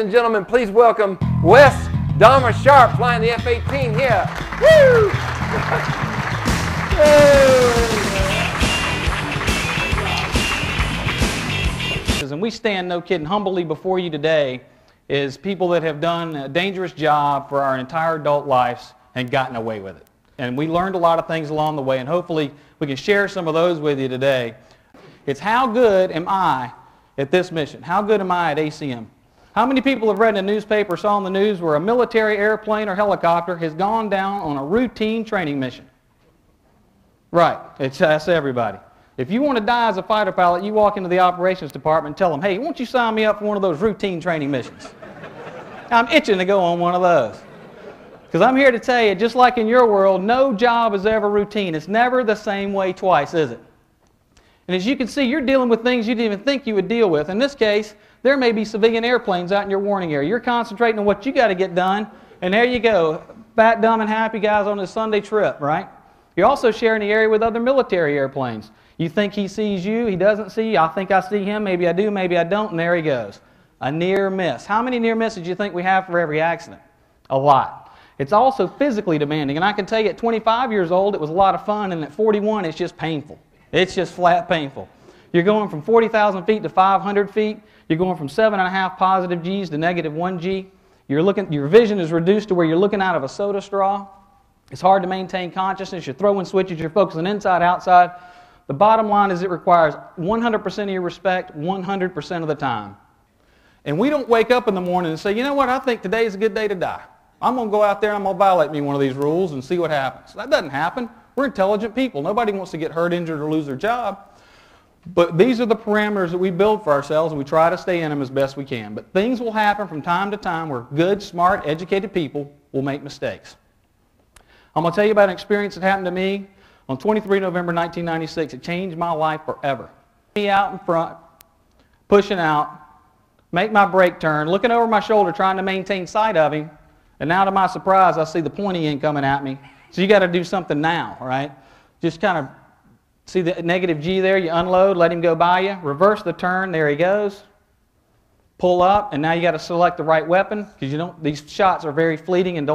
And gentlemen, please welcome Wes Dahmer Sharp flying the F-18 here. Woo! And we stand, no kidding, humbly before you today as people that have done a dangerous job for our entire adult lives and gotten away with it. And we learned a lot of things along the way, and hopefully we can share some of those with you today. It's how good am I at this mission? How good am I at ACM? How many people have read in the newspaper, saw on the news where a military airplane or helicopter has gone down on a routine training mission? Right, that's everybody. If you want to die as a fighter pilot, you walk into the operations department and tell them, hey, won't you sign me up for one of those routine training missions? I'm itching to go on one of those. Because I'm here to tell you, just like in your world, no job is ever routine. It's never the same way twice, is it? And as you can see, you're dealing with things you didn't even think you would deal with. In this case, there may be civilian airplanes out in your warning area. You're concentrating on what you got to get done, and there you go, fat, dumb, and happy guys on this Sunday trip, right? You're also sharing the area with other military airplanes. You think he sees you, he doesn't see you. I think I see him, maybe I do, maybe I don't, and there he goes. A near miss. How many near misses do you think we have for every accident? A lot. It's also physically demanding, and I can tell you at 25 years old it was a lot of fun, and at 41 it's just painful. It's just flat painful. You're going from 40,000 feet to 500 feet. You're going from 7.5 positive G's to -1 G. Your vision is reduced to where you're looking out of a soda straw. It's hard to maintain consciousness. You're throwing switches. You're focusing inside, outside. The bottom line is it requires 100% of your respect 100% of the time. And we don't wake up in the morning and say, you know what, I think today is a good day to die. I'm going to go out there and I'm going to violate one of these rules and see what happens. That doesn't happen. We're intelligent people. Nobody wants to get hurt, injured, or lose their job. But these are the parameters that we build for ourselves, and we try to stay in them as best we can. But things will happen from time to time where good, smart, educated people will make mistakes. I'm going to tell you about an experience that happened to me on 23 November 1996. It changed my life forever. Me out in front, pushing out, make my brake turn, looking over my shoulder trying to maintain sight of him, and now to my surprise I see the pointy end coming at me. So you got to do something now, right? Just kind of see the -G there, you unload, let him go by you, reverse the turn, there he goes. Pull up, and now you got to select the right weapon, because these shots are very fleeting and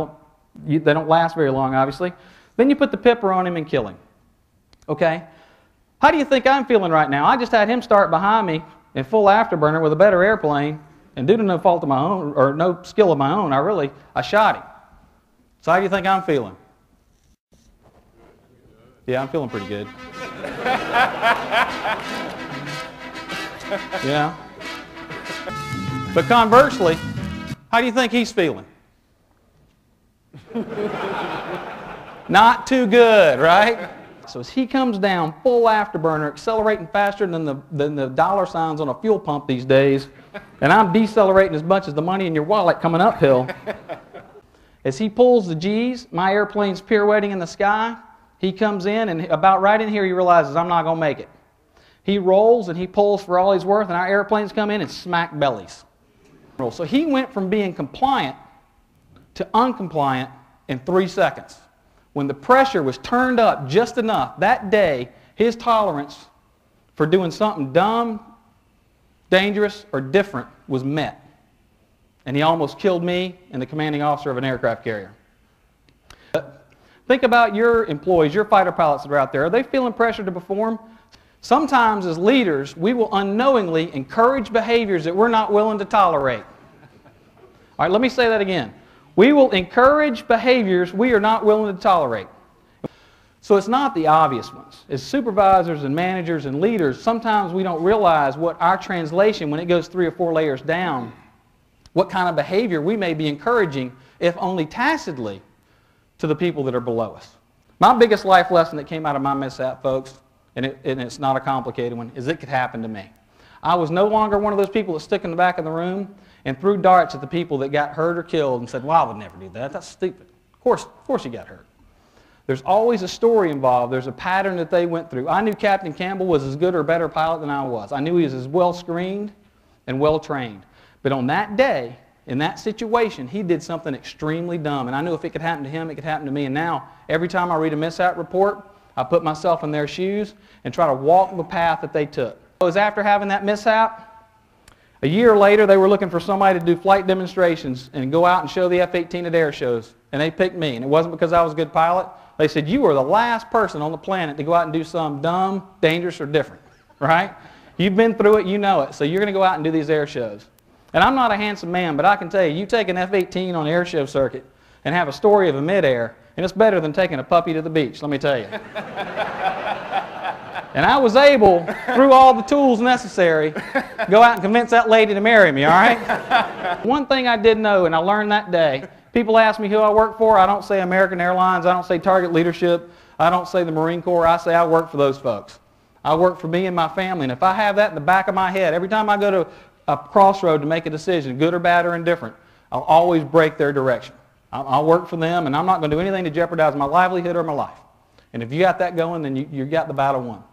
they don't last very long, obviously. Then you put the pipper on him and kill him. Okay? How do you think I'm feeling right now? I just had him start behind me in full afterburner with a better airplane, and due to no fault of my own, or no skill of my own, I shot him. So how do you think I'm feeling? Yeah, I'm feeling pretty good. Yeah. But conversely, how do you think he's feeling? Not too good, right? So as he comes down, full afterburner, accelerating faster than the dollar signs on a fuel pump these days, and I'm decelerating as much as the money in your wallet coming uphill. As he pulls the G's, my airplane's pirouetting in the sky. He comes in, and about right in here he realizes I'm not going to make it. He rolls and he pulls for all he's worth, and our airplanes come in and smack bellies. So he went from being compliant to uncompliant in 3 seconds. When the pressure was turned up just enough, that day his tolerance for doing something dumb, dangerous, or different was met. And he almost killed me and the commanding officer of an aircraft carrier. Think about your employees, your fighter pilots that are out there. Are they feeling pressure to perform? Sometimes as leaders, we will unknowingly encourage behaviors that we're not willing to tolerate. All right, let me say that again. We will encourage behaviors we are not willing to tolerate. So it's not the obvious ones. As supervisors and managers and leaders, sometimes we don't realize what our translation, when it goes 3 or 4 layers down, what kind of behavior we may be encouraging, if only tacitly, to the people that are below us. My biggest life lesson that came out of my mishap, folks, and it's not a complicated one, is it could happen to me. I was no longer one of those people that stuck in the back of the room and threw darts at the people that got hurt or killed and said, well, I would never do that. That's stupid. Of course you got hurt. There's always a story involved. There's a pattern that they went through. I knew Captain Campbell was as good or better pilot than I was. I knew he was as well screened and well trained. But on that day, in that situation, he did something extremely dumb. And I knew if it could happen to him, it could happen to me. And now, every time I read a mishap report, I put myself in their shoes and try to walk the path that they took. It was after having that mishap, A year later, they were looking for somebody to do flight demonstrations and go out and show the F-18 at air shows. And they picked me. And it wasn't because I was a good pilot. They said, you are the last person on the planet to go out and do something dumb, dangerous, or different. Right? You've been through it, you know it. So you're going to go out and do these air shows. And I'm not a handsome man, but I can tell you, you take an F-18 on the air show circuit and have a story of a midair, and it's better than taking a puppy to the beach, let me tell you. And I was able, through all the tools necessary, go out and convince that lady to marry me, all right? One thing I did know, and I learned that day, people ask me who I work for, I don't say American Airlines, I don't say Target Leadership, I don't say the Marine Corps, I say I work for those folks. I work for me and my family, and if I have that in the back of my head, every time I go to a crossroad to make a decision, good or bad or indifferent, I'll always break their direction. I'll work for them, and I'm not going to do anything to jeopardize my livelihood or my life. And if you got that going, then you got the battle won.